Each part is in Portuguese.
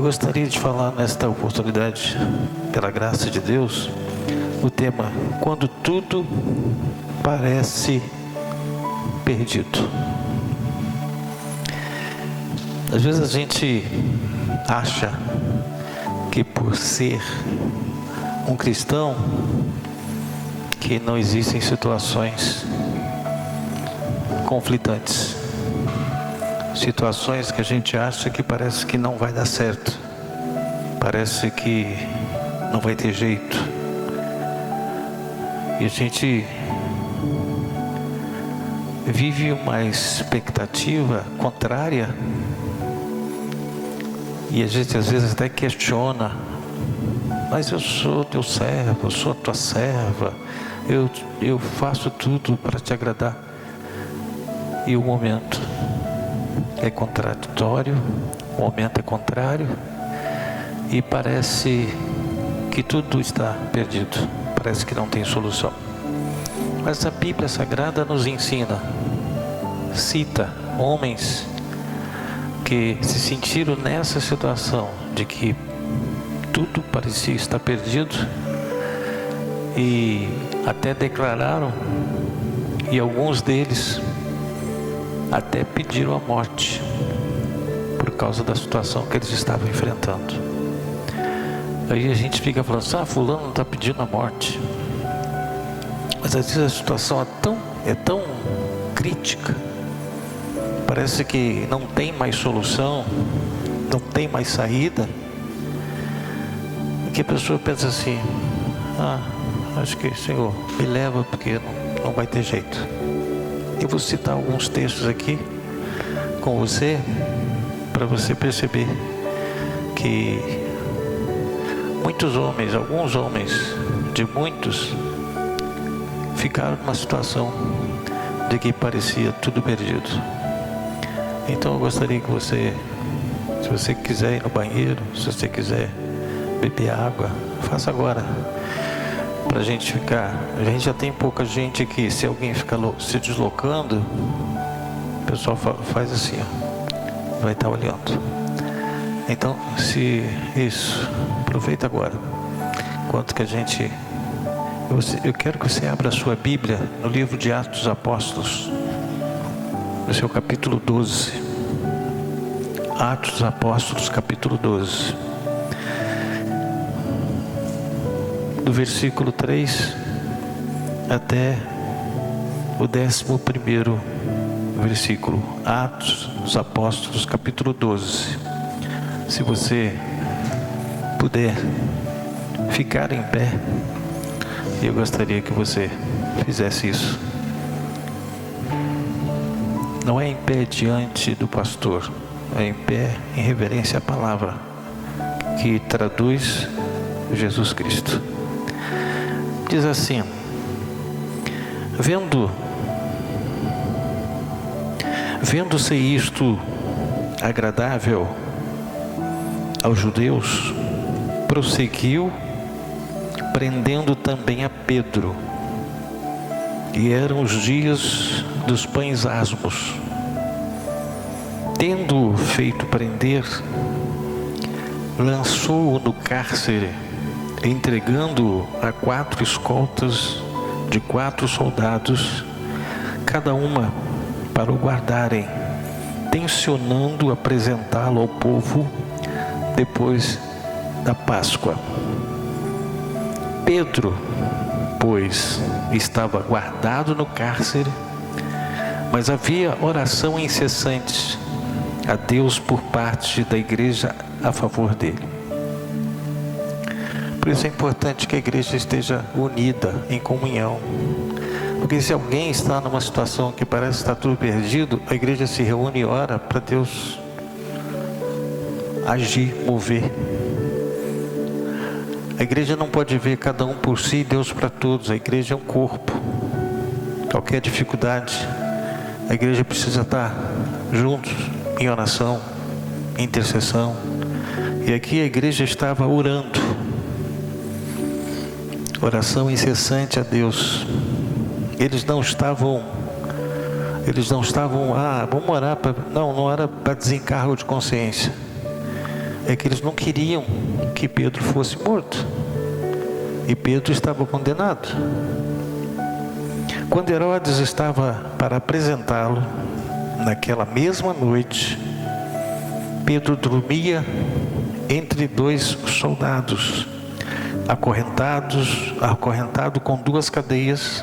gostaria de falar nesta oportunidade, pela graça de Deus, o tema quando tudo parece perdido. Às vezes a gente acha que por ser um cristão, que não existem situações conflitantes, situações que a gente acha que parece que não vai dar certo, parece que não vai ter jeito, e a gente vive uma expectativa contrária, e a gente às vezes até questiona: mas eu sou teu servo, eu sou tua serva, eu faço tudo para te agradar. E o momento é contraditório, o momento é contrário, e parece que tudo está perdido, parece que não tem solução. Mas a Bíblia Sagrada nos ensina, cita homens que se sentiram nessa situação de que tudo parecia estar perdido, e até declararam, e alguns deles até pediram a morte por causa da situação que eles estavam enfrentando. Aí a gente fica falando assim: fulano não está pedindo a morte, mas às vezes a situação é tão crítica, parece que não tem mais solução, não tem mais saída, que a pessoa pensa assim: acho que Senhor, me leva, porque não vai ter jeito. Eu vou citar alguns textos aqui com você, para você perceber que muitos homens, alguns homens de muitos, ficaram numa situação de que parecia tudo perdido. Então eu gostaria que você, se você quiser ir no banheiro, se você quiser beber água, faça agora, para a gente ficar. A gente já tem pouca gente aqui. Se alguém ficar se deslocando, o pessoal faz assim, ó, vai estar olhando. Então, aproveita agora, enquanto que a gente, eu quero que você abra a sua Bíblia no livro de Atos dos Apóstolos, no seu capítulo 12. Atos dos Apóstolos, capítulo 12. Do versículo 3 até o 11º versículo. Atos dos Apóstolos, capítulo 12. Se você puder ficar em pé, eu gostaria que você fizesse isso. Não é em pé diante do pastor, é em pé em reverência à palavra, que traduz Jesus Cristo. Diz assim: vendo-se isto agradável aos judeus, prosseguiu, prendendo também a Pedro. E eram os dias dos pães asmos. Tendo feito prender, lançou-o no cárcere, entregando-o a 4 escoltas de 4 soldados, cada uma para o guardarem, tencionando apresentá-lo ao povo depois da Páscoa. Pedro, pois, estava guardado no cárcere, mas havia oração incessante a Deus por parte da igreja a favor dele. Por isso é importante que a igreja esteja unida, em comunhão. Porque se alguém está numa situação que parece estar tudo perdido, a igreja se reúne e ora para Deus agir, mover. A igreja não pode ver cada um por si e Deus para todos. A igreja é um corpo. Qualquer dificuldade, a igreja precisa estar juntos, em oração, em intercessão. E aqui a igreja estava orando. Oração incessante a Deus. Eles não estavam, vamos orar para... Não era para desencargo de consciência. é que eles não queriam que Pedro fosse morto. E Pedro estava condenado. Quando Herodes estava para apresentá-lo, naquela mesma noite, Pedro dormia entre dois soldados, acorrentado com duas cadeias,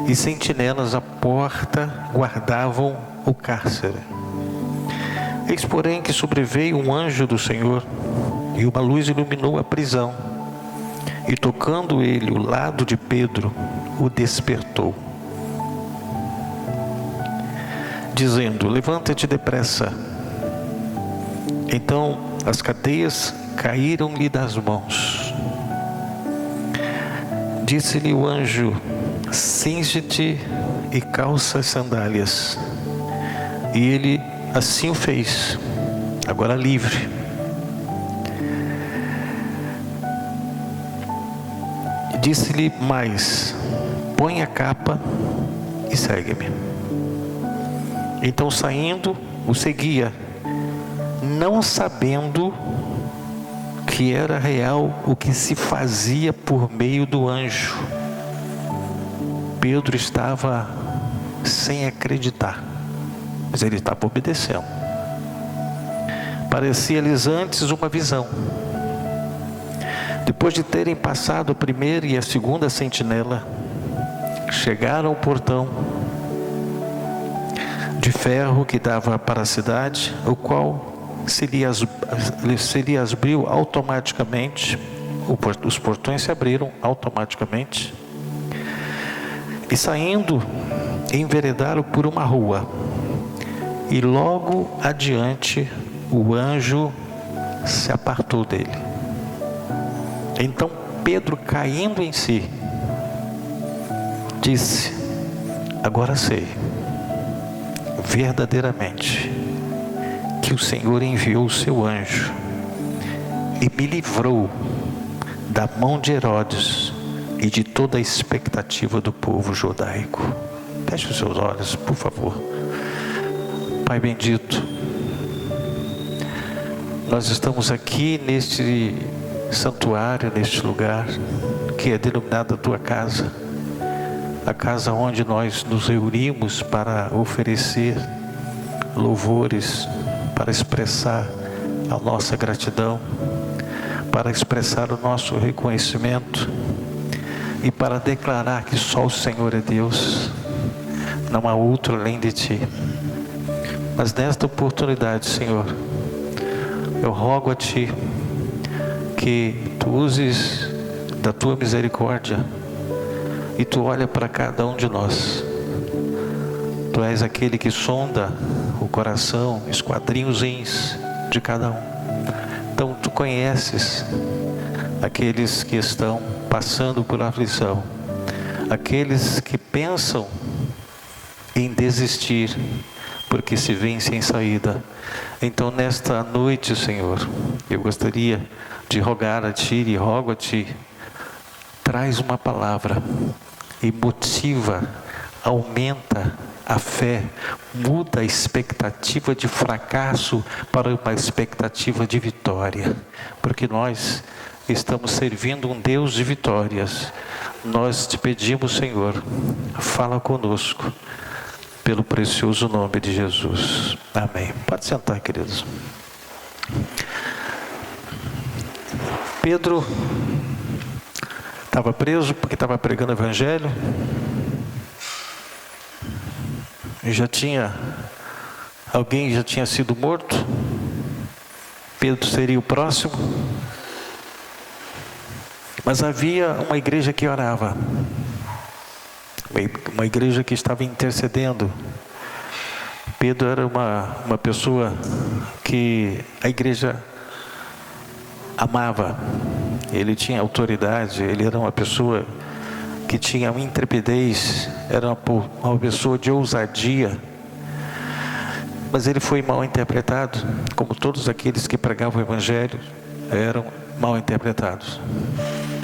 e sentinelas à porta guardavam o cárcere. Eis, porém, que sobreveio um anjo do Senhor, e uma luz iluminou a prisão, e tocando ele o lado de Pedro, o despertou, dizendo: levanta-te depressa. Então as cadeias caíram-lhe das mãos. Disse-lhe o anjo: cinge-te e calça as sandálias. E ele assim o fez, agora livre. Disse-lhe mais: põe a capa e segue-me. Então, saindo, o seguia, não sabendo que era real o que se fazia por meio do anjo. Pedro estava sem acreditar, mas ele estava obedecendo. Parecia-lhes antes uma visão. Depois de terem passado a primeira e a segunda sentinela, chegaram ao portão de ferro que dava para a cidade, o qual se lhe abriu automaticamente. Os portões se abriram automaticamente, e saindo, enveredaram por uma rua, e logo adiante o anjo se apartou dele. Então Pedro, caindo em si, disse: agora sei verdadeiramente que o Senhor enviou o seu anjo e me livrou da mão de Herodes e de toda a expectativa do povo judaico. Feche os seus olhos, por favor. Pai bendito, nós estamos aqui neste santuário, neste lugar que é denominado a tua casa, a casa onde nós nos reunimos para oferecer louvores, para expressar a nossa gratidão, para expressar o nosso reconhecimento e para declarar que só o Senhor é Deus, não há outro além de ti. Mas nesta oportunidade, Senhor, eu rogo a ti que tu uses da tua misericórdia e tu olha para cada um de nós. Tu és aquele que sonda o coração, esquadrinhos de cada um. Então tu conheces aqueles que estão passando por aflição, aqueles que pensam em desistir porque se veem sem saída. Então nesta noite, Senhor, eu gostaria de rogar a ti e rogo a ti, traz uma palavra e motiva, aumenta a fé, muda a expectativa de fracasso para uma expectativa de vitória, porque nós estamos servindo um Deus de vitórias. Nós te pedimos, Senhor, fala conosco, pelo precioso nome de Jesus. Amém. Pode sentar, queridos. Pedro estava preso porque estava pregando o evangelho. Alguém já tinha sido morto. Pedro seria o próximo. Mas havia uma igreja que orava, uma igreja que estava intercedendo. Pedro era uma pessoa que a igreja amava. Ele tinha autoridade, ele era uma pessoa que tinha uma intrepidez, era uma pessoa de ousadia. Mas ele foi mal interpretado, como todos aqueles que pregavam o evangelho eram mal interpretados.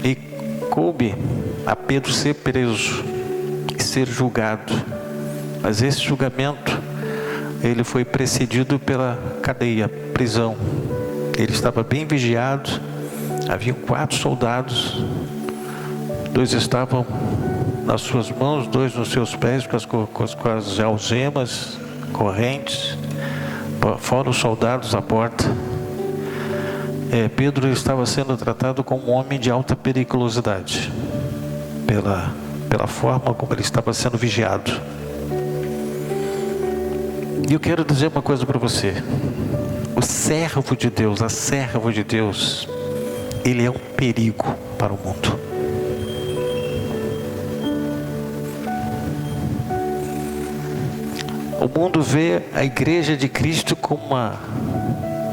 E coube a Pedro ser preso e ser julgado. Mas esse julgamento, ele foi precedido pela cadeia, prisão. Ele estava bem vigiado. Havia 4 soldados. 2 estavam nas suas mãos, 2 nos seus pés, com as algemas, correntes. Fora os soldados à porta. Pedro estava sendo tratado como um homem de alta periculosidade, pela forma como ele estava sendo vigiado. E eu quero dizer uma coisa para você: o servo de Deus, a serva de Deus, ele é um perigo para o mundo. O mundo vê a igreja de Cristo como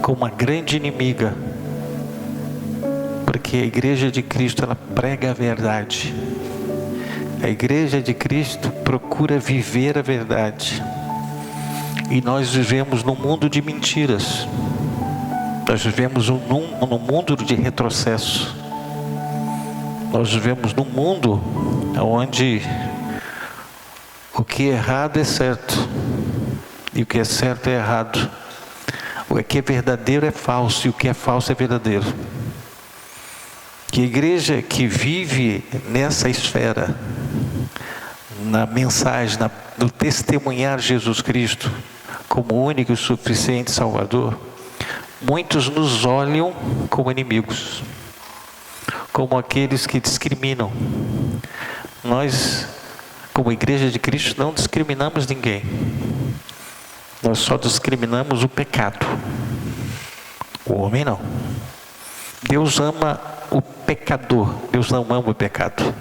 uma grande inimiga, porque a igreja de Cristo, ela prega a verdade. A igreja de Cristo procura viver a verdade. E nós vivemos num mundo de mentiras. Nós vivemos num mundo de retrocesso. Nós vivemos num mundo onde o que é errado é certo e o que é certo é errado. O que é verdadeiro é falso e o que é falso é verdadeiro. Que a igreja que vive nessa esfera, na mensagem, no testemunhar Jesus Cristo como único e suficiente Salvador, muitos nos olham como inimigos, como aqueles que discriminam. Nós, como igreja de Cristo, não discriminamos ninguém. Nós só discriminamos o pecado. O homem não. Deus ama o pecador, Deus não ama o pecado.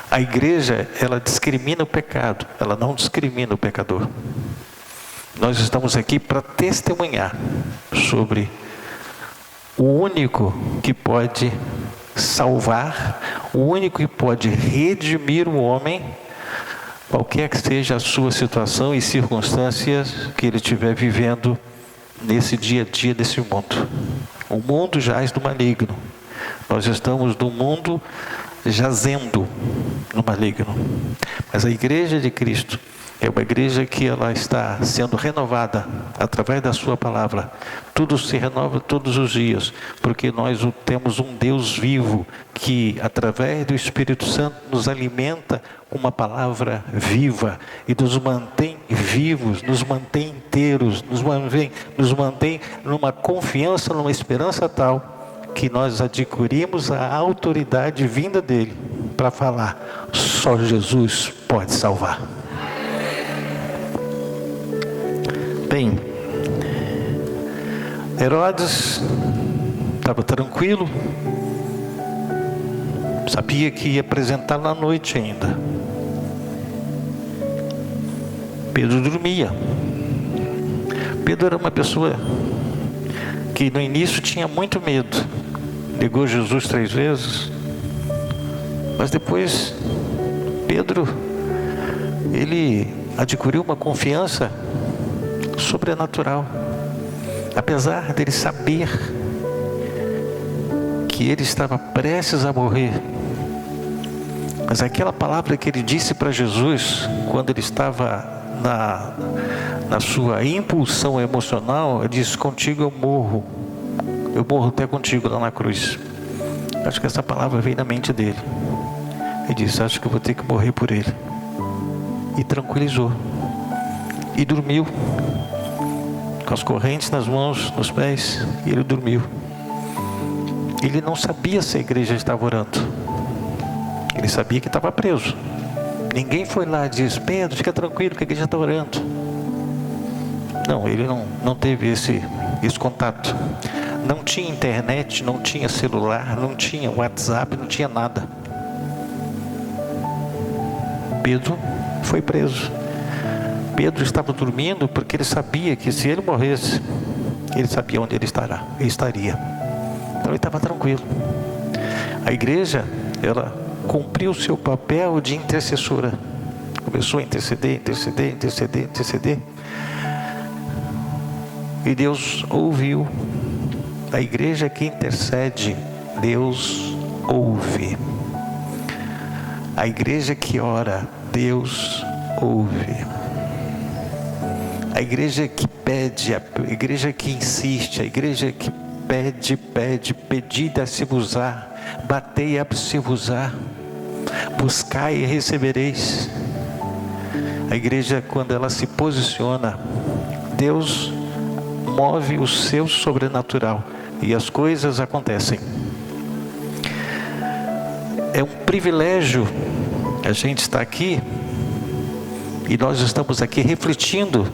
A igreja, ela discrimina o pecado, ela não discrimina o pecador. Nós estamos aqui para testemunhar sobre o único que pode salvar, o único que pode redimir o homem, qualquer que seja a sua situação e circunstâncias que ele estiver vivendo nesse dia a dia desse mundo. O mundo jaz do maligno. Nós estamos no mundo jazendo no maligno. Mas a igreja de Cristo é uma igreja que ela está sendo renovada através da sua palavra. Tudo se renova todos os dias, porque nós temos um Deus vivo que através do Espírito Santo nos alimenta com uma palavra viva e nos mantém vivos, nos mantém inteiros, nos mantém numa confiança, numa esperança tal que nós adquirimos a autoridade vinda dele para falar: só Jesus pode salvar. Bem, Herodes estava tranquilo, sabia que ia apresentar na noite ainda. Pedro dormia. Pedro era uma pessoa que no início tinha muito medo, negou Jesus 3 vezes, mas depois Pedro, ele adquiriu uma confiança sobrenatural, apesar dele saber que ele estava prestes a morrer. Mas aquela palavra que ele disse para Jesus, quando ele estava na sua impulsão emocional, ele disse: contigo eu morro até contigo lá na cruz. Acho que essa palavra veio na mente dele. Ele disse: acho que eu vou ter que morrer por ele. E tranquilizou. E dormiu, com as correntes nas mãos, nos pés, e ele dormiu. Ele não sabia se a igreja estava orando. Ele sabia que estava preso. Ninguém foi lá e disse: Pedro, fica tranquilo que a igreja está orando. Não, ele não teve esse contato. Não tinha internet, não tinha celular, não tinha WhatsApp, não tinha nada. Pedro foi preso. Pedro estava dormindo porque ele sabia que se ele morresse, ele sabia onde ele estaria. Então ele estava tranquilo. A igreja, ela cumpriu o seu papel de intercessora. Começou a interceder. E Deus ouviu. A igreja que intercede, Deus ouve. A igreja que ora, Deus ouve. A igreja que pede, a igreja que insiste, a igreja que pede, pedi dá-se-vos-á, batei e abre-se-vos-á, buscai e recebereis. A igreja, quando ela se posiciona, Deus move o seu sobrenatural e as coisas acontecem. É um privilégio a gente estar aqui e nós estamos aqui refletindo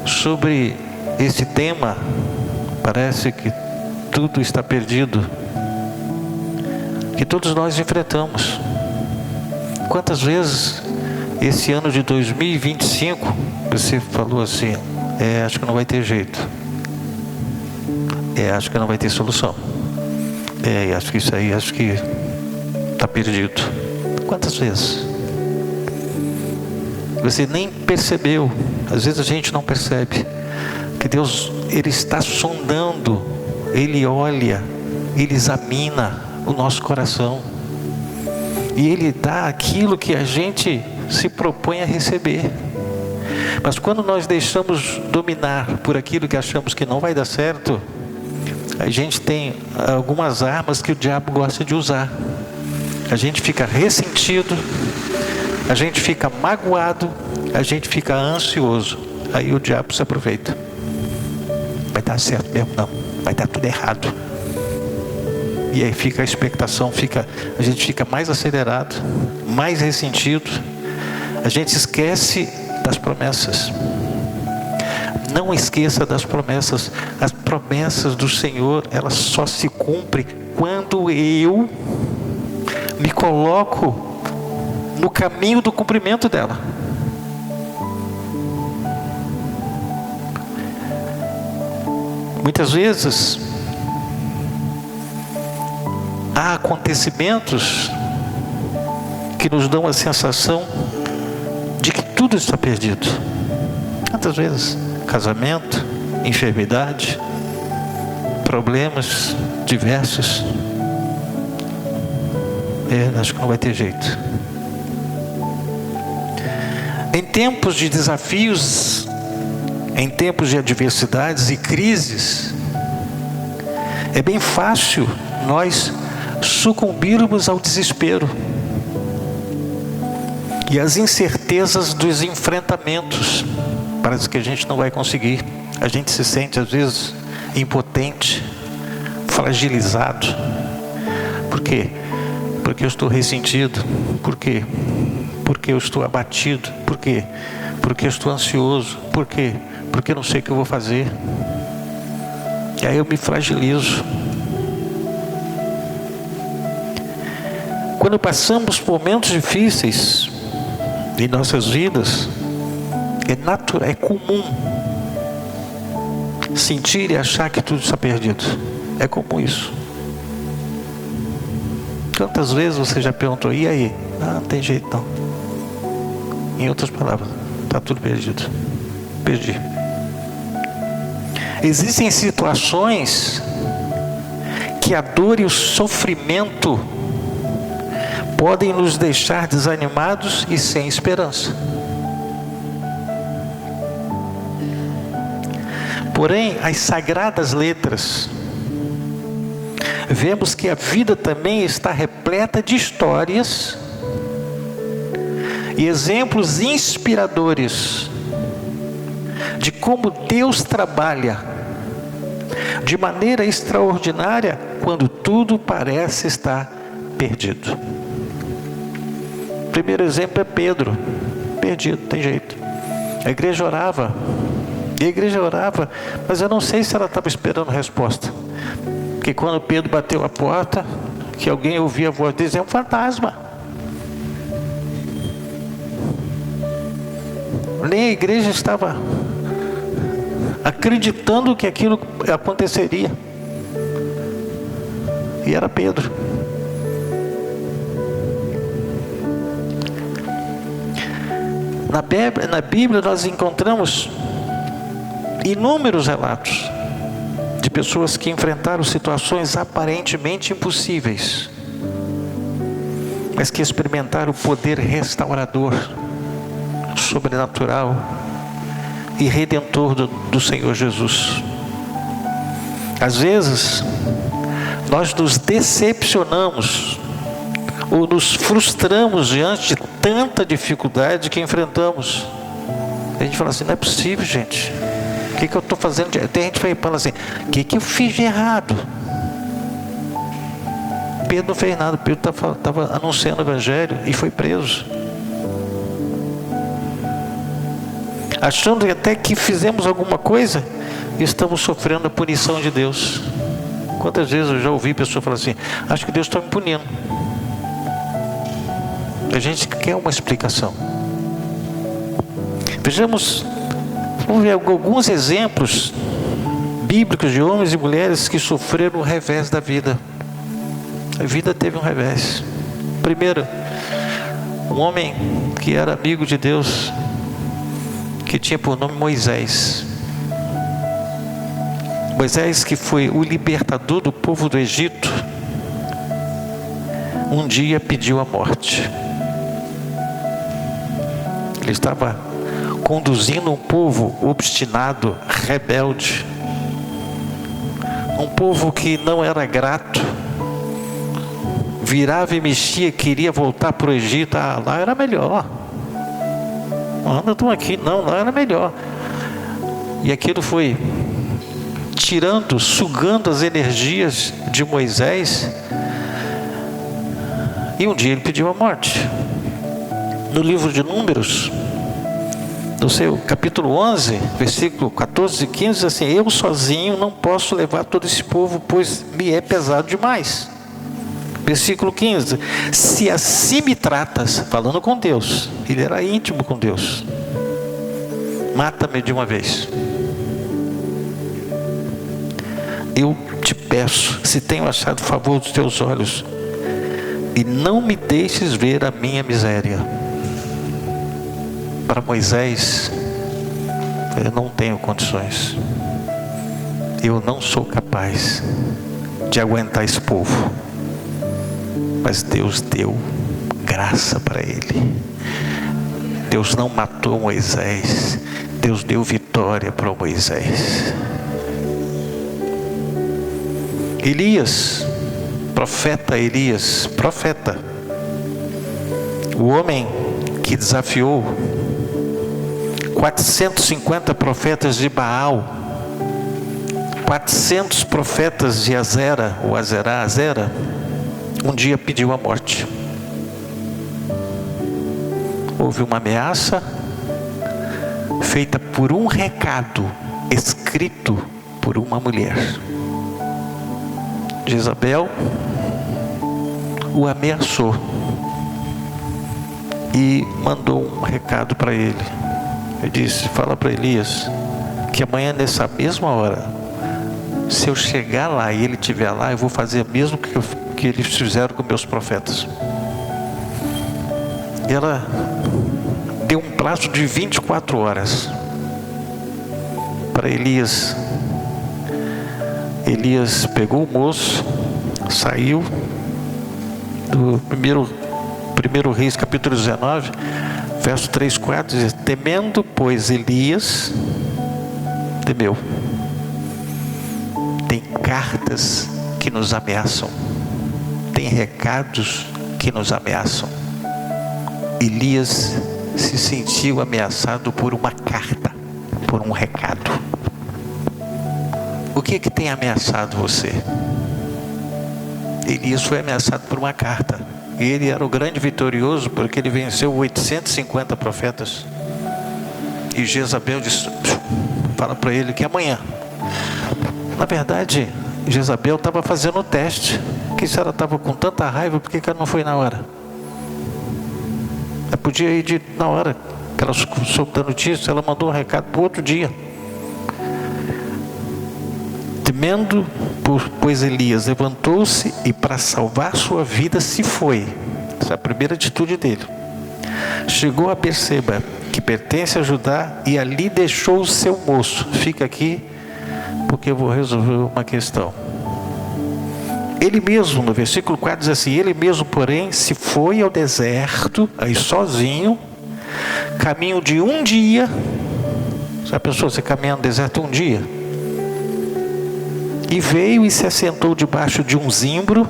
sobre esse tema. Parece que tudo está perdido, que todos nós enfrentamos. Quantas vezes esse ano de 2025 você falou assim: acho que não vai ter jeito, acho que não vai ter solução, acho que isso aí, acho que está perdido. Quantas vezes você nem percebeu? Às vezes a gente não percebe que Deus, Ele está sondando, Ele olha, Ele examina o nosso coração e Ele dá aquilo que a gente se propõe a receber. Mas quando nós deixamos dominar por aquilo que achamos que não vai dar certo, a gente tem algumas armas que o diabo gosta de usar. A gente fica ressentido, a gente fica magoado, a gente fica ansioso. Aí o diabo se aproveita. Vai dar certo mesmo? Não, vai dar tudo errado. E aí fica a expectação, a gente fica mais acelerado, mais ressentido. A gente esquece das promessas. Não esqueça das promessas. As promessas do Senhor, elas só se cumprem quando eu me coloco no caminho do cumprimento dela. Muitas vezes há acontecimentos que nos dão a sensação de que tudo está perdido. Quantas vezes? Casamento, enfermidade, problemas diversos. Acho que não vai ter jeito. Em tempos de desafios, em tempos de adversidades e crises, é bem fácil nós sucumbirmos ao desespero e às incertezas dos enfrentamentos. Parece que a gente não vai conseguir. A gente se sente às vezes impotente, fragilizado. Por quê? Porque eu estou ressentido. Por quê? Porque eu estou abatido. Por quê? Porque eu estou ansioso. Por quê? Porque eu não sei o que eu vou fazer. E aí eu me fragilizo. Quando passamos por momentos difíceis em nossas vidas, é natural, é comum sentir e achar que tudo está perdido. É comum isso. Quantas vezes você já perguntou: e aí? Não tem jeito não. Em outras palavras, está tudo perdido. Perdi. Existem situações que a dor e o sofrimento podem nos deixar desanimados e sem esperança. Porém, as sagradas letras, vemos que a vida também está repleta de histórias e exemplos inspiradores de como Deus trabalha de maneira extraordinária quando tudo parece estar perdido. O primeiro exemplo é Pedro, perdido, tem jeito. A igreja orava, mas eu não sei se ela estava esperando resposta. Porque quando Pedro bateu a porta, que alguém ouvia a voz dele, é um fantasma. Nem a igreja estava acreditando que aquilo aconteceria. E era Pedro. Na Bíblia nós encontramos inúmeros relatos de pessoas que enfrentaram situações aparentemente impossíveis, mas que experimentaram o poder restaurador, sobrenatural e redentor do Senhor Jesus. Às vezes, nós nos decepcionamos ou nos frustramos diante de tanta dificuldade que enfrentamos. A gente fala assim, não é possível, gente. O que eu estou fazendo? Tem gente que fala assim, o que eu fiz de errado? Pedro não fez nada. Pedro estava anunciando o evangelho e foi preso. Achando até que fizemos alguma coisa e estamos sofrendo a punição de Deus. Quantas vezes eu já ouvi pessoas falar assim, acho que Deus está me punindo. A gente quer uma explicação. Vamos ver alguns exemplos bíblicos de homens e mulheres que sofreram o revés da vida. A vida teve um revés. Primeiro, um homem que era amigo de Deus, que tinha por nome Moisés. Moisés, que foi o libertador do povo do Egito, um dia pediu a morte. Ele estava conduzindo um povo obstinado, rebelde, um povo que não era grato, virava e mexia, queria voltar para o Egito. Lá era melhor. Não estão aqui, não, lá era melhor. E aquilo foi tirando, sugando as energias de Moisés. E um dia ele pediu a morte. No livro de Números, no seu capítulo 11, versículo 14 e 15, diz assim, eu sozinho não posso levar todo esse povo, pois me é pesado demais. Versículo 15, se assim me tratas, falando com Deus, ele era íntimo com Deus, mata-me de uma vez. Eu te peço, se tenho achado favor dos teus olhos, e não me deixes ver a minha miséria. Para Moisés, eu não tenho condições, eu não sou capaz de aguentar esse povo, mas Deus deu graça para ele. Deus não matou Moisés, Deus deu vitória para Moisés. Elias, profeta, o homem que desafiou 450 profetas de Baal, 400 profetas de Azera, ou Azera, um dia pediu a morte. Houve uma ameaça feita por um recado escrito por uma mulher. Jezabel o ameaçou e mandou um recado para ele. Ele disse, fala para Elias que amanhã nessa mesma hora, se eu chegar lá e ele estiver lá, eu vou fazer o mesmo que eles fizeram com meus profetas. E ela deu um prazo de 24 horas para Elias. Elias pegou o moço, saiu do primeiro Reis, capítulo 19, verso 3, 4, diz, temendo, pois Elias temeu. Tem cartas que nos ameaçam, tem recados que nos ameaçam. Elias se sentiu ameaçado por uma carta, por um recado. O que tem ameaçado você? Elias foi ameaçado por uma carta. Ele era o grande vitorioso porque ele venceu 850 profetas. E Jezabel disse, fala para ele que amanhã. Na verdade, Jezabel estava fazendo o teste. Que se ela estava com tanta raiva, por que ela não foi na hora? Ela podia ir na hora que ela soube da notícia, ela mandou um recado para o outro dia. Temendo, pois Elias levantou-se e para salvar sua vida se foi. Essa é a primeira atitude dele. Chegou a Berseba, que pertence a Judá, e ali deixou o seu moço. Fica aqui, porque eu vou resolver uma questão. Ele mesmo, no versículo 4 diz assim, ele mesmo, porém, se foi ao deserto, aí sozinho, caminho de um dia. Já pensou, você caminhar no deserto um dia? E veio e se assentou debaixo de um zimbro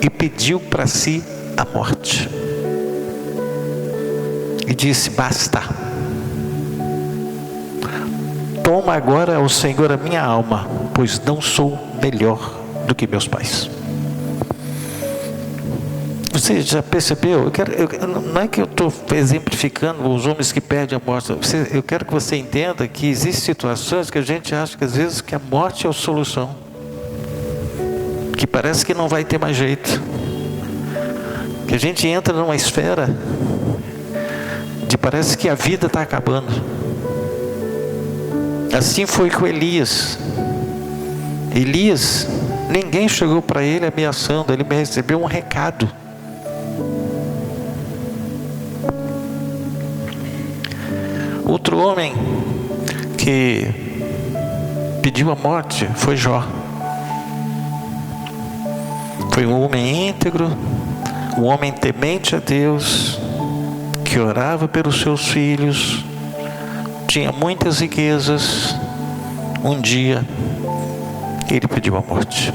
e pediu para si a morte. E disse: basta. Toma agora, ó Senhor, a minha alma, pois não sou melhor do que meus pais. Você já percebeu? Não é que eu estou exemplificando os homens que perdem a morte. Eu quero que você entenda que existem situações que a gente acha que às vezes que a morte é a solução, que parece que não vai ter mais jeito, que a gente entra numa esfera de parece que a vida está acabando. Assim foi com Elias. Elias, ninguém chegou para ele ameaçando, ele recebeu um recado. Outro homem que pediu a morte foi Jó. Foi um homem íntegro, um homem temente a Deus, que orava pelos seus filhos, tinha muitas riquezas. Um dia ele pediu a morte.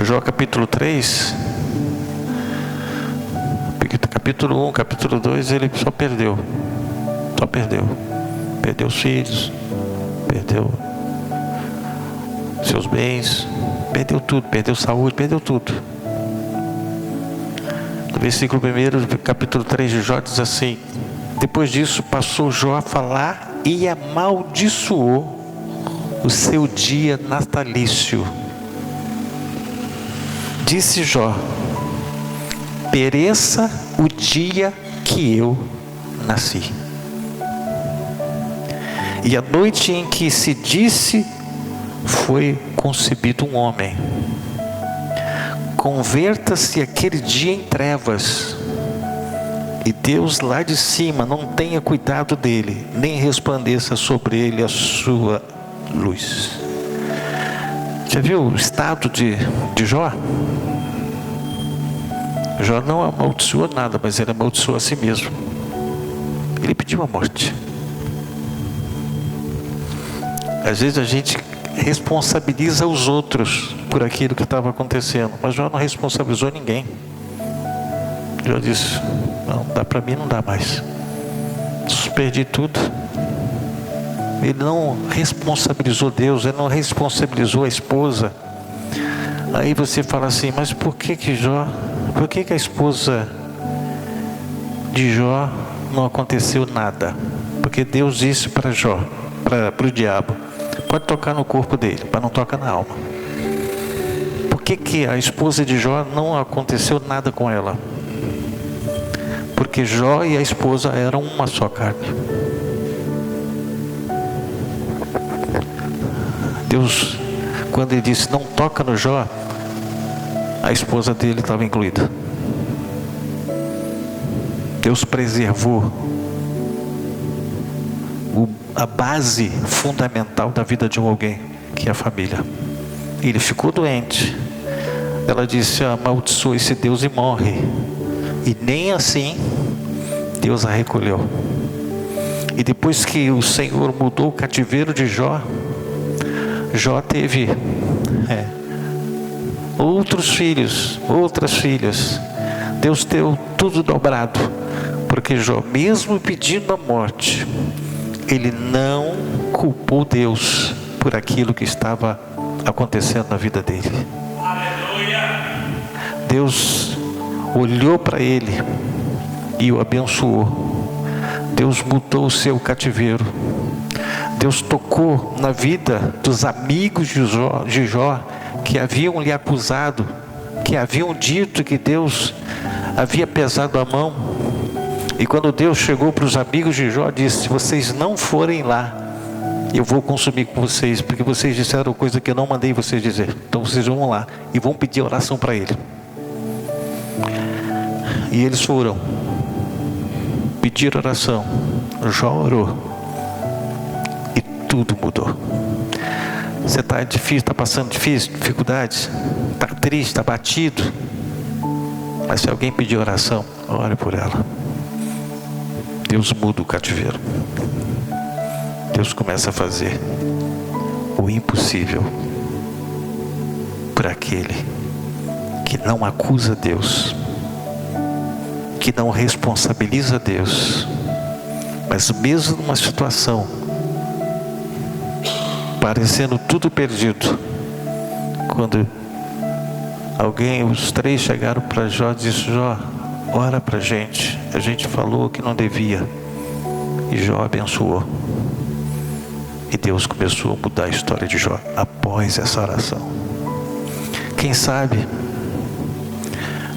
Jó capítulo 3, capítulo 1, capítulo 2, ele só perdeu os filhos, perdeu seus bens, perdeu tudo, perdeu saúde, perdeu tudo. No versículo 1, capítulo 3 de Jó diz assim: depois disso passou Jó a falar e amaldiçoou o seu dia natalício. Disse Jó: pereça o dia que eu nasci. E a noite em que se disse foi concebido um homem. Converta-se aquele dia em trevas, e Deus lá de cima não tenha cuidado dele, nem resplandeça sobre ele a sua luz. Já viu o estado de Jó? Jó não amaldiçoou nada, mas ele amaldiçoou a si mesmo. Ele pediu a morte. Às vezes a gente responsabiliza os outros por aquilo que estava acontecendo, mas Jó não responsabilizou ninguém. Jó disse: não dá para mim, não dá mais, perdi tudo. Ele não responsabilizou Deus, ele não responsabilizou a esposa. Aí você fala assim: mas por que a esposa de Jó não aconteceu nada? Porque Deus disse para Jó, para o diabo: pode tocar no corpo dele, para não tocar na alma. Por que a esposa de Jó não aconteceu nada com ela? Porque Jó e a esposa eram uma só carne. Deus, quando ele disse não toca no Jó, a esposa dele estava incluída. Deus preservou a base fundamental da vida de alguém, que é a família. Ele ficou doente. Ela disse: amaldiçoa esse Deus e morre. E nem assim Deus a recolheu. E depois que o Senhor mudou o cativeiro de Jó, Jó teve outros filhos, outras filhas. Deus deu tudo dobrado, porque Jó, mesmo pedindo a morte, ele não culpou Deus por aquilo que estava acontecendo na vida dele. Deus olhou para ele e o abençoou. Deus mudou o seu cativeiro. Deus tocou na vida dos amigos de Jó, que haviam lhe acusado, que haviam dito que Deus havia pesado a mão. E quando Deus chegou para os amigos de Jó, disse: se vocês não forem lá, eu vou consumir com vocês, porque vocês disseram coisa que eu não mandei vocês dizer. Então vocês vão lá e vão pedir oração para ele. E eles foram pedir oração. Jó orou e tudo mudou. Você está difícil, está passando dificuldades, está triste, está batido, mas se alguém pedir oração, ore por ela. Deus muda o cativeiro. Deus começa a fazer o impossível por aquele que não acusa Deus, que não responsabiliza Deus, mas mesmo numa situação parecendo tudo perdido, quando os três chegaram para Jó e disseram: Jó, ora para a gente falou que não devia, e Jó abençoou, e Deus começou a mudar a história de Jó após essa oração. Quem sabe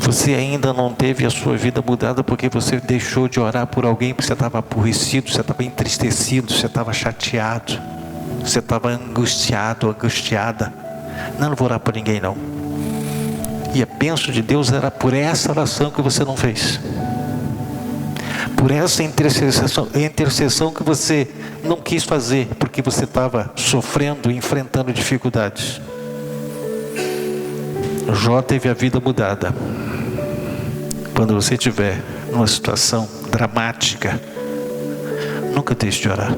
você ainda não teve a sua vida mudada porque você deixou de orar por alguém, porque você estava aborrecido, você estava entristecido, você estava chateado, você estava angustiado, angustiada. Não vou orar por ninguém não. E a bênção de Deus era por essa oração que você não fez, por essa intercessão que você não quis fazer, porque você estava sofrendo, enfrentando dificuldades. Jó teve a vida mudada. Quando você estiver numa situação dramática, nunca deixe de orar.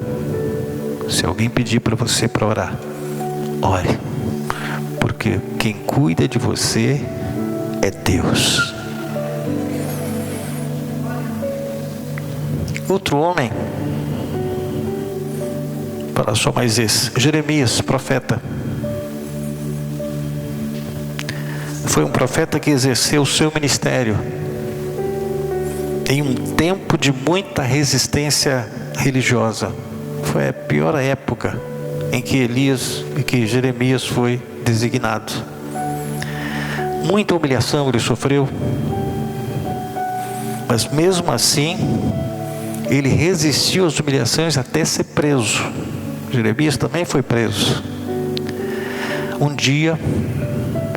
Se alguém pedir para você para orar, ore, porque quem cuida de você é Deus. Outro homem, para só mais esse, Jeremias, profeta. Foi um profeta que exerceu o seu ministério em um tempo de muita resistência religiosa. Foi a pior época em que Jeremias foi designado. Muita humilhação ele sofreu, mas mesmo assim ele resistiu às humilhações até ser preso. Jeremias também foi preso. Um dia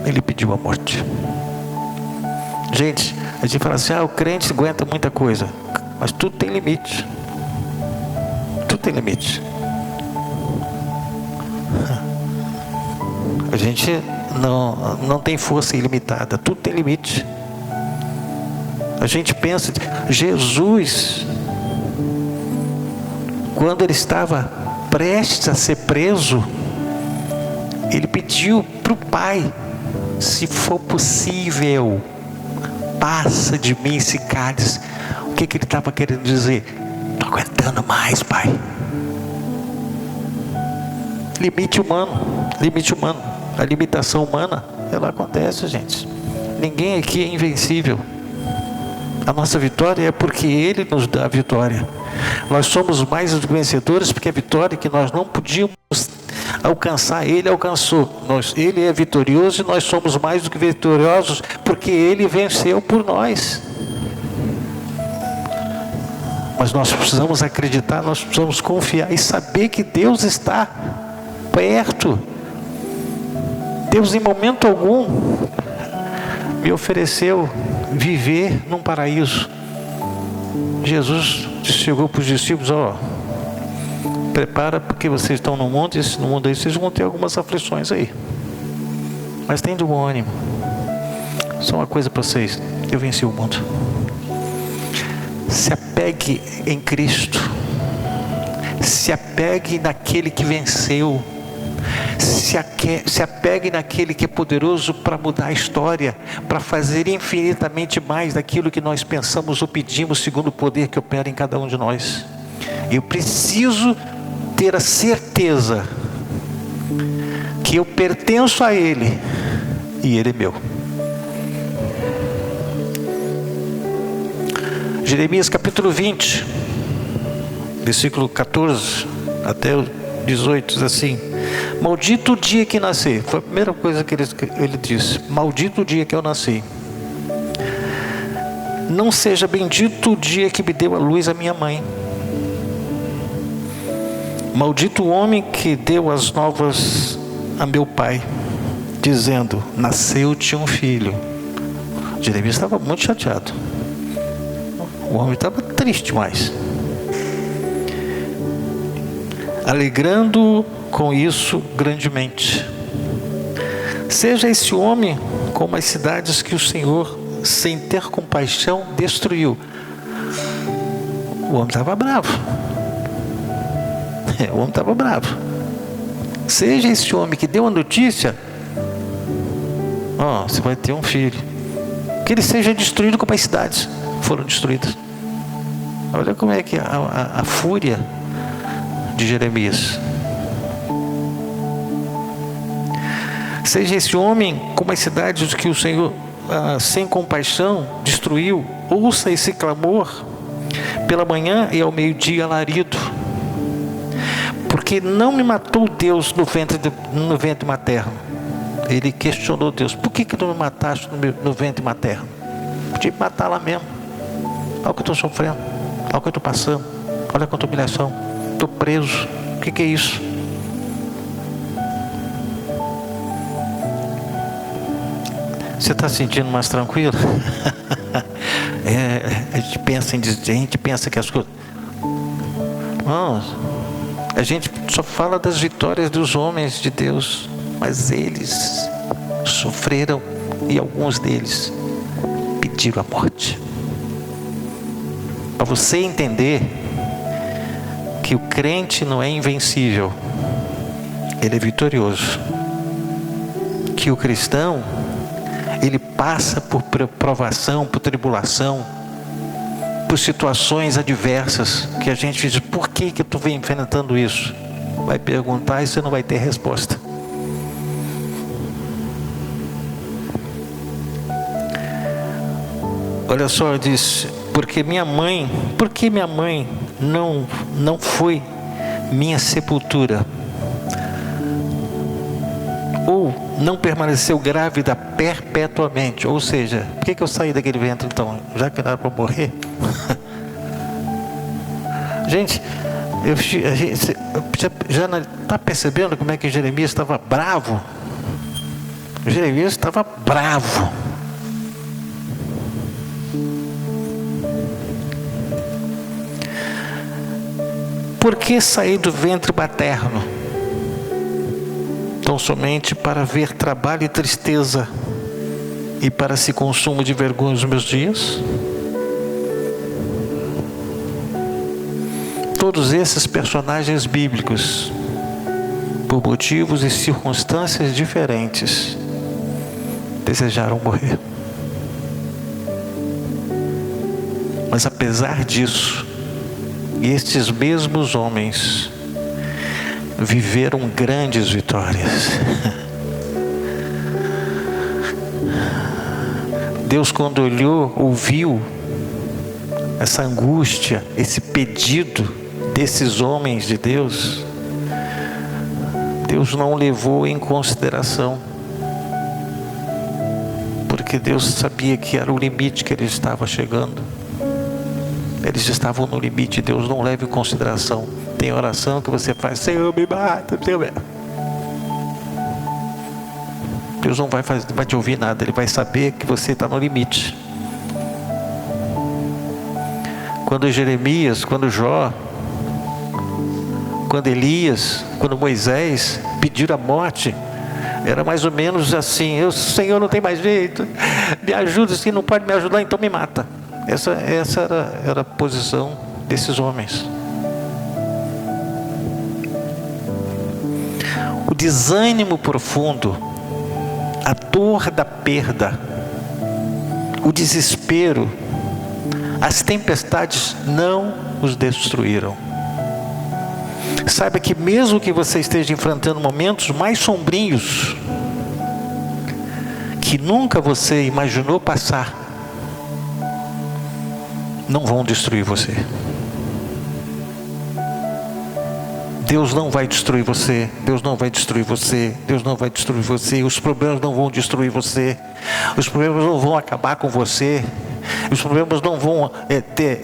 ele pediu a morte. Gente, a gente fala assim: o crente aguenta muita coisa, mas tudo tem limite. Tudo tem limite. A gente não tem força ilimitada, tudo tem limite. A gente pensa, Jesus, quando ele estava prestes a ser preso, ele pediu para o Pai: se for possível, passa de mim esse cálice. O que ele estava querendo dizer? Estou aguentando mais, Pai. Limite humano, limite humano. A limitação humana, ela acontece, gente. Ninguém aqui é invencível. A nossa vitória é porque Ele nos dá a vitória. Nós somos mais do que vencedores, porque a vitória que nós não podíamos alcançar, Ele alcançou. Ele é vitorioso e nós somos mais do que vitoriosos, porque Ele venceu por nós. Mas nós precisamos acreditar, nós precisamos confiar e saber que Deus está perto. Deus em momento algum me ofereceu viver num paraíso. Jesus chegou para os discípulos: prepara, porque vocês estão no mundo, e no mundo aí vocês vão ter algumas aflições aí, mas tem de bom ânimo. Só uma coisa para vocês: eu venci o mundo. Se apegue em Cristo, se apegue naquele que venceu, se apegue naquele que é poderoso para mudar a história, para fazer infinitamente mais daquilo que nós pensamos ou pedimos, segundo o poder que opera em cada um de nós. Eu preciso ter a certeza que eu pertenço a Ele e Ele é meu. Jeremias capítulo 20, versículo 14 até o 18, diz assim: maldito o dia que nasci. Foi a primeira coisa que ele disse: maldito o dia que eu nasci. Não seja bendito o dia que me deu a luz a minha mãe. Maldito o homem que deu as novas a meu pai, dizendo: nasceu-te um filho. Jeremias estava muito chateado. O homem estava triste demais, alegrando com isso grandemente. Seja esse homem como as cidades que o Senhor, sem ter compaixão, destruiu. O homem estava bravo. O homem estava bravo. Seja esse homem que deu a notícia: ó, você vai ter um filho. Que ele seja destruído como as cidades foram destruídas. Olha como é que a fúria de Jeremias. Seja esse homem como as cidades que o Senhor, sem compaixão, destruiu. Ouça esse clamor pela manhã e ao meio-dia alarido. Porque não me matou Deus no ventre materno. Ele questionou Deus: por que não me mataste no ventre materno? Podia me matar lá mesmo. Olha o que eu estou sofrendo, olha o que eu estou passando, olha quanta humilhação, estou preso. O que é isso? Você está se sentindo mais tranquilo? A gente pensa que as coisas... Não, a gente só fala das vitórias dos homens de Deus, mas eles sofreram e alguns deles pediram a morte. Para você entender que o crente não é invencível, ele é vitorioso. Que o cristão, ele passa por provação, por tribulação, por situações adversas, que a gente diz: por que eu estou enfrentando isso? Vai perguntar e você não vai ter resposta. Olha só, diz: por que minha mãe não foi minha sepultura? Ou não permaneceu grávida perpetuamente? Ou seja, por que eu saí daquele ventre então? Já que não era para morrer? Gente, a gente já está percebendo como é que Jeremias estava bravo? Jeremias estava bravo. Por que saí do ventre materno? Tão somente para ver trabalho e tristeza, e para se consumo de vergonha os meus dias? Todos esses personagens bíblicos, por motivos e circunstâncias diferentes, desejaram morrer. Mas apesar disso, estes mesmos homens viveram grandes vitórias. Deus, quando olhou, ouviu essa angústia, esse pedido desses homens de Deus, Deus não levou em consideração, porque Deus sabia que era o limite que eles estavam chegando. Eles estavam no limite. Deus não leva em consideração. Tem oração que você faz: Senhor, me mata, Senhor. Deus não vai te ouvir nada. Ele vai saber que você está no limite. Quando Jeremias, quando Jó, quando Elias, quando Moisés pediram a morte, era mais ou menos assim: Senhor, não tem mais jeito, me ajuda. Se não pode me ajudar, então me mata. Essa era a posição desses homens. O desânimo profundo, a dor da perda, o desespero, as tempestades não os destruíram. Saiba que mesmo que você esteja enfrentando momentos mais sombrios, que nunca você imaginou passar, não vão destruir você. Deus não vai destruir você. Deus não vai destruir você. Deus não vai destruir você. Os problemas não vão destruir você. Os problemas não vão acabar com você. Os problemas não vão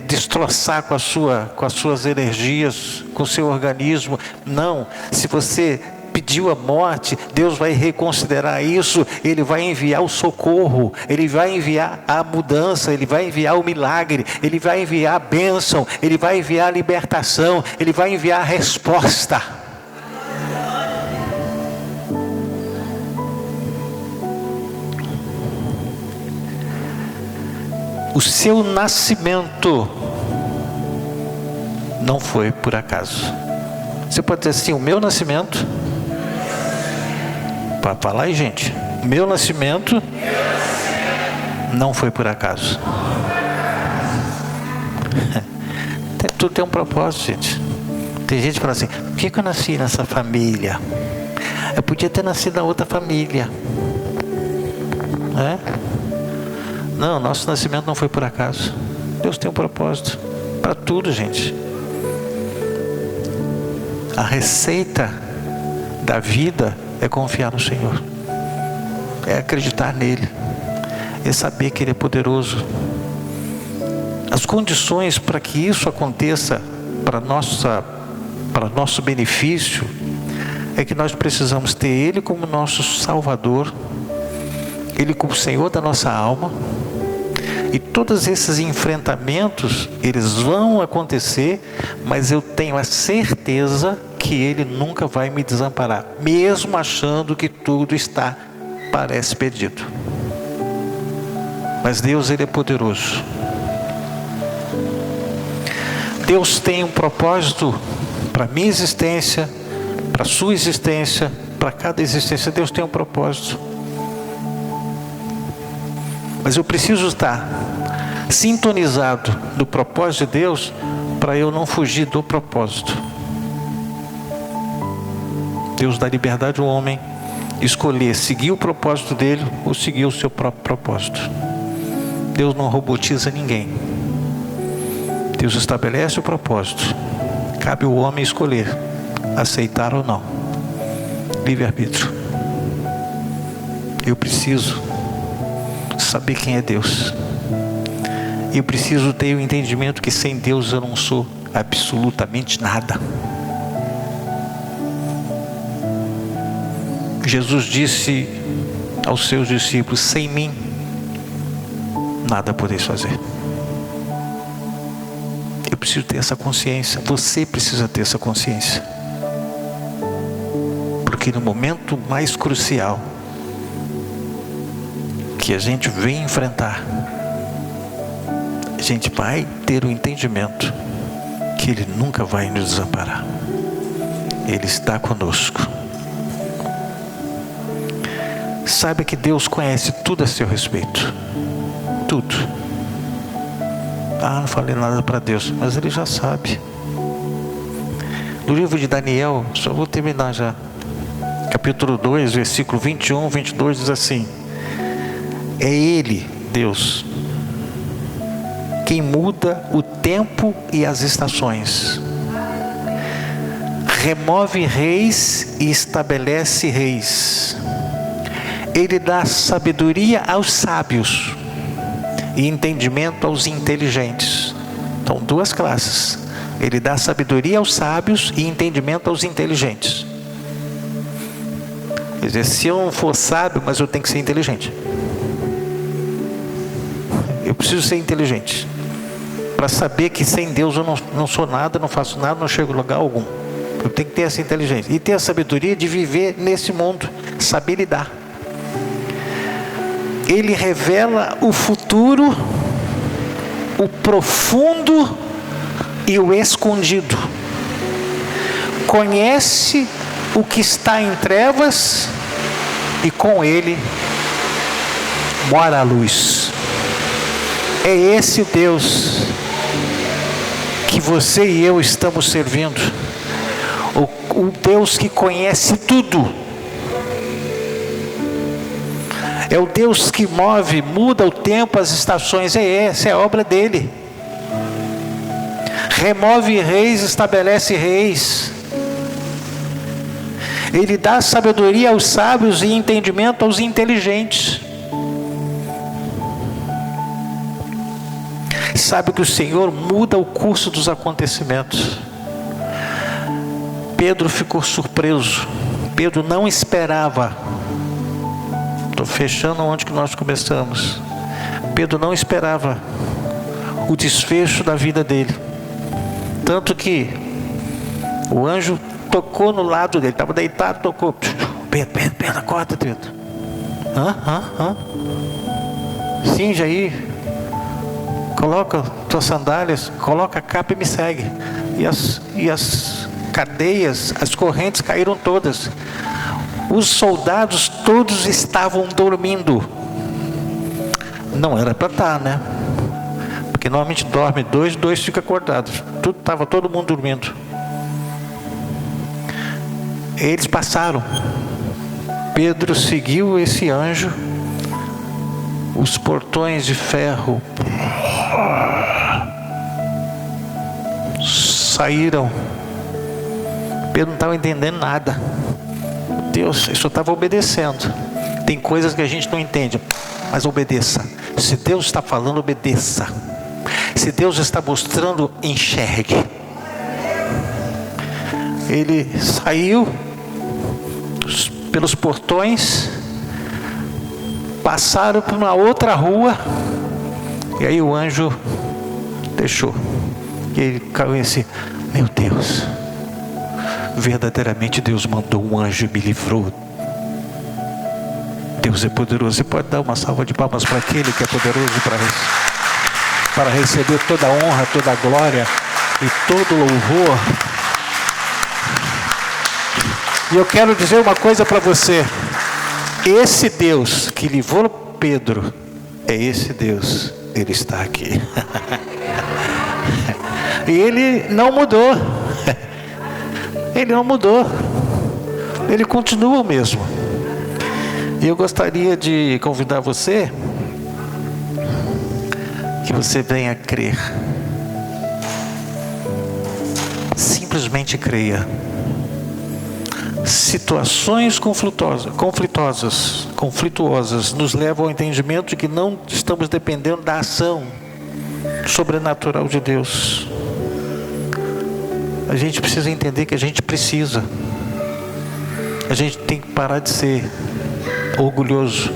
destroçar com as suas energias, com o seu organismo. Não. Se você pediu a morte, Deus vai reconsiderar isso. Ele vai enviar o socorro, Ele vai enviar a mudança, Ele vai enviar o milagre, Ele vai enviar a bênção, Ele vai enviar a libertação, Ele vai enviar a resposta. O seu nascimento não foi por acaso. Você pode dizer assim: o meu nascimento Fala aí, gente. Meu nascimento não foi por acaso. Tudo tem um propósito, gente. Tem gente que fala assim: por que eu nasci nessa família? Eu podia ter nascido na outra família. Não, nosso nascimento não foi por acaso. Deus tem um propósito para tudo, gente. A receita da vida é confiar no Senhor, é acreditar nele, é saber que ele é poderoso. As condições para que isso aconteça para nosso benefício é que nós precisamos ter ele como nosso Salvador, ele como Senhor da nossa alma. E todos esses enfrentamentos, eles vão acontecer, mas eu tenho a certeza que ele nunca vai me desamparar, mesmo achando que tudo parece perdido. Mas Deus, ele é poderoso. Deus tem um propósito para a minha existência, para a sua existência, para cada existência. Deus tem um propósito. Mas eu preciso estar sintonizado do propósito de Deus para eu não fugir do propósito. Deus dá liberdade ao homem escolher seguir o propósito dele ou seguir o seu próprio propósito. Deus não robotiza ninguém. Deus estabelece o propósito. Cabe ao homem escolher aceitar ou não. Livre-arbítrio. Eu preciso saber quem é Deus. Eu preciso ter o entendimento que sem Deus eu não sou absolutamente nada. Jesus disse aos seus discípulos: sem mim nada podeis fazer. Eu preciso ter essa consciência. Você precisa ter essa consciência, porque no momento mais crucial que a gente vem enfrentar, a gente vai ter o entendimento que ele nunca vai nos desamparar. Ele está conosco. Saiba que Deus conhece tudo a seu respeito. Tudo. Não falei nada para Deus, mas ele já sabe. No livro de Daniel, só vou terminar já, capítulo 2, versículo 21, 22, diz assim: é ele, Deus, quem muda o tempo e as estações, remove reis e estabelece reis. Ele dá sabedoria aos sábios e entendimento aos inteligentes. Então, duas classes. Ele dá sabedoria aos sábios e entendimento aos inteligentes. Quer dizer, se eu não for sábio, mas eu tenho que ser inteligente. Eu preciso ser inteligente para saber que sem Deus eu não sou nada, não faço nada, não chego a lugar algum. Eu tenho que ter essa inteligência e ter a sabedoria de viver nesse mundo, saber lidar. Ele revela o futuro, o profundo e o escondido. Conhece o que está em trevas e com ele mora a luz. É esse o Deus que você e eu estamos servindo. O Deus que conhece tudo. É o Deus que muda o tempo, as estações. Essa é a obra dele. Remove reis, estabelece reis. Ele dá sabedoria aos sábios e entendimento aos inteligentes. Sabe que o Senhor muda o curso dos acontecimentos. Pedro ficou surpreso. Pedro não esperava. Estou fechando onde que nós começamos. Pedro não esperava o desfecho da vida dele. Tanto que o anjo tocou no lado dele, estava deitado, tocou. Pedro, acorda, Pedro. Cinge aí. Coloca tuas sandálias, coloca a capa e me segue. E as cadeias, as correntes caíram todas. Os soldados todos estavam dormindo. Não era para estar, né? Porque normalmente dorme dois ficam acordados. Estava todo mundo dormindo. Eles passaram. Pedro seguiu esse anjo. Os portões de ferro saíram. Pedro não estava entendendo nada. Deus, eu só estava obedecendo. Tem coisas que a gente não entende, mas obedeça. Se Deus está falando, obedeça. Se Deus está mostrando, enxergue. Ele saiu pelos portões, passaram por uma outra rua, e aí o anjo deixou. E ele caiu assim: meu Deus, verdadeiramente Deus mandou um anjo e me livrou. Deus é poderoso. Você pode dar uma salva de palmas para aquele que é poderoso para receber toda a honra, toda a glória e todo o louvor. E eu quero dizer uma coisa para você: esse Deus que livrou Pedro, é esse Deus, Ele está aqui. E Ele não mudou. Ele não mudou. Ele continua o mesmo. E eu gostaria de convidar você, que você venha crer. Simplesmente creia. Situações conflituosas nos levam ao entendimento de que não estamos dependendo da ação sobrenatural de Deus. A gente precisa entender que a gente precisa. A gente tem que parar de ser orgulhoso.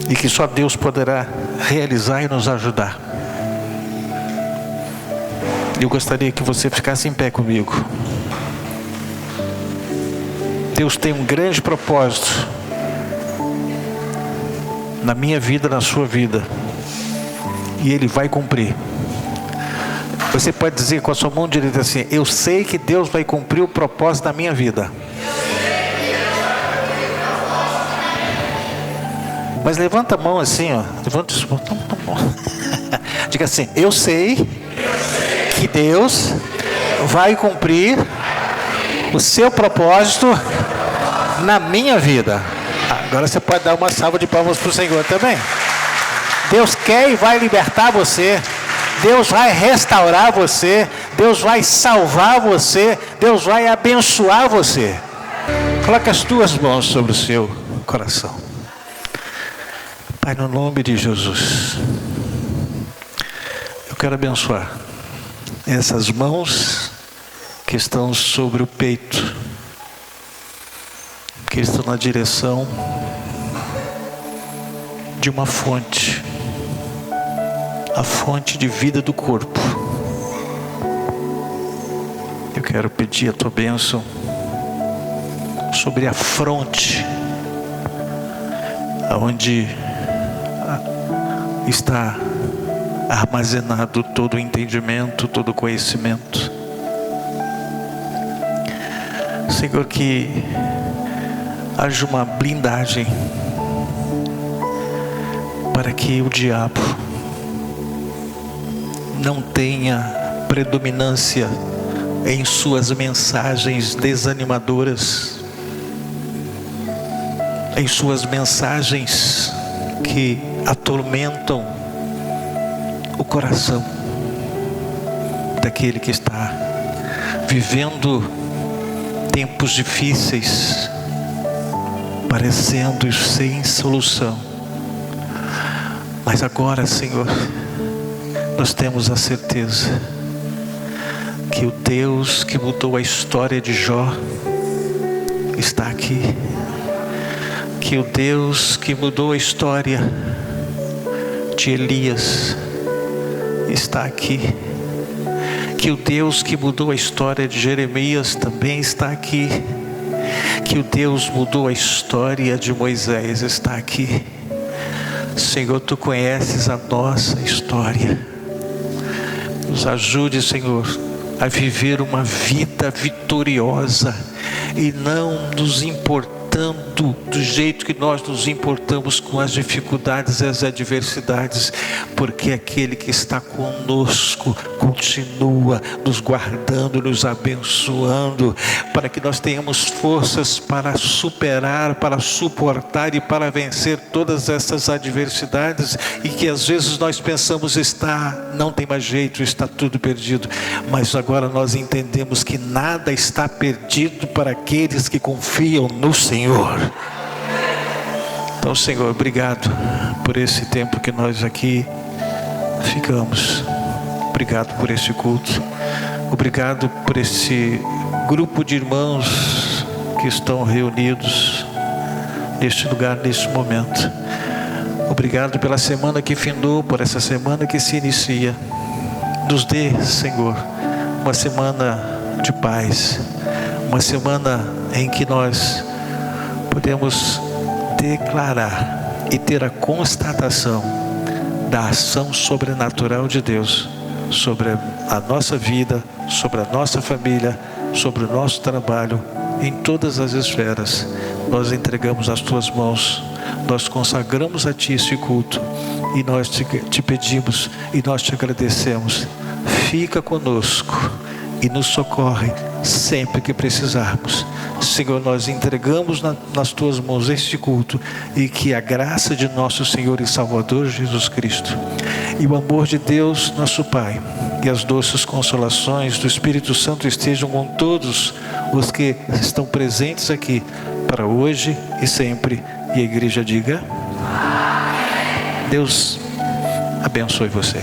E que só Deus poderá realizar e nos ajudar. Eu gostaria que você ficasse em pé comigo. Deus tem um grande propósito na minha vida, na sua vida, e Ele vai cumprir. Você pode dizer com a sua mão direita assim: eu sei que Deus vai cumprir o propósito da minha vida. Mas levanta a mão assim, ó. Levanta a mão. Diga assim: eu sei que Deus vai cumprir o seu propósito na minha vida. Agora você pode dar uma salva de palmas para o Senhor também. Deus quer e vai libertar você. Deus vai restaurar você. Deus vai salvar você. Deus vai abençoar você. Coloque as tuas mãos sobre o seu coração. Pai, no nome de Jesus, eu quero abençoar essas mãos que estão sobre o peito, que estão na direção de uma fonte, a fonte de vida do corpo. Eu quero pedir a tua bênção sobre a fronte, aonde está armazenado todo o entendimento, todo o conhecimento. Senhor, que haja uma blindagem para que o diabo não tenha predominância em suas mensagens desanimadoras, em suas mensagens que atormentam o coração daquele que está vivendo tempos difíceis, parecendo sem solução. Mas agora, Senhor, nós temos a certeza que o Deus que mudou a história de Jó está aqui, que o Deus que mudou a história de Elias está aqui, que o Deus que mudou a história de Jeremias também está aqui, que o Deus mudou a história de Moisés está aqui. Senhor, tu conheces a nossa história. Nos ajude, Senhor, a viver uma vida vitoriosa e não nos importando do jeito que nós nos importamos com as dificuldades e as adversidades, porque aquele que está conosco continua nos guardando, nos abençoando, para que nós tenhamos forças para superar, para suportar e para vencer todas essas adversidades, e que às vezes nós pensamos não tem mais jeito, está tudo perdido, mas agora nós entendemos que nada está perdido para aqueles que confiam no Senhor. Então, Senhor, obrigado por esse tempo que nós aqui ficamos. Obrigado por esse culto. Obrigado por esse grupo de irmãos que estão reunidos neste lugar, neste momento. Obrigado pela semana que findou, por essa semana que se inicia. Nos dê, Senhor, uma semana de paz, uma semana em que nós podemos declarar e ter a constatação da ação sobrenatural de Deus sobre a nossa vida, sobre a nossa família, sobre o nosso trabalho, em todas as esferas. Nós entregamos às tuas mãos, nós consagramos a ti esse culto e nós te pedimos e nós te agradecemos. Fica conosco e nos socorre sempre que precisarmos. Senhor, nós entregamos nas tuas mãos este culto, e que a graça de nosso Senhor e Salvador Jesus Cristo e o amor de Deus nosso Pai e as doces consolações do Espírito Santo estejam com todos os que estão presentes aqui, para hoje e sempre. E a igreja diga: Deus abençoe você.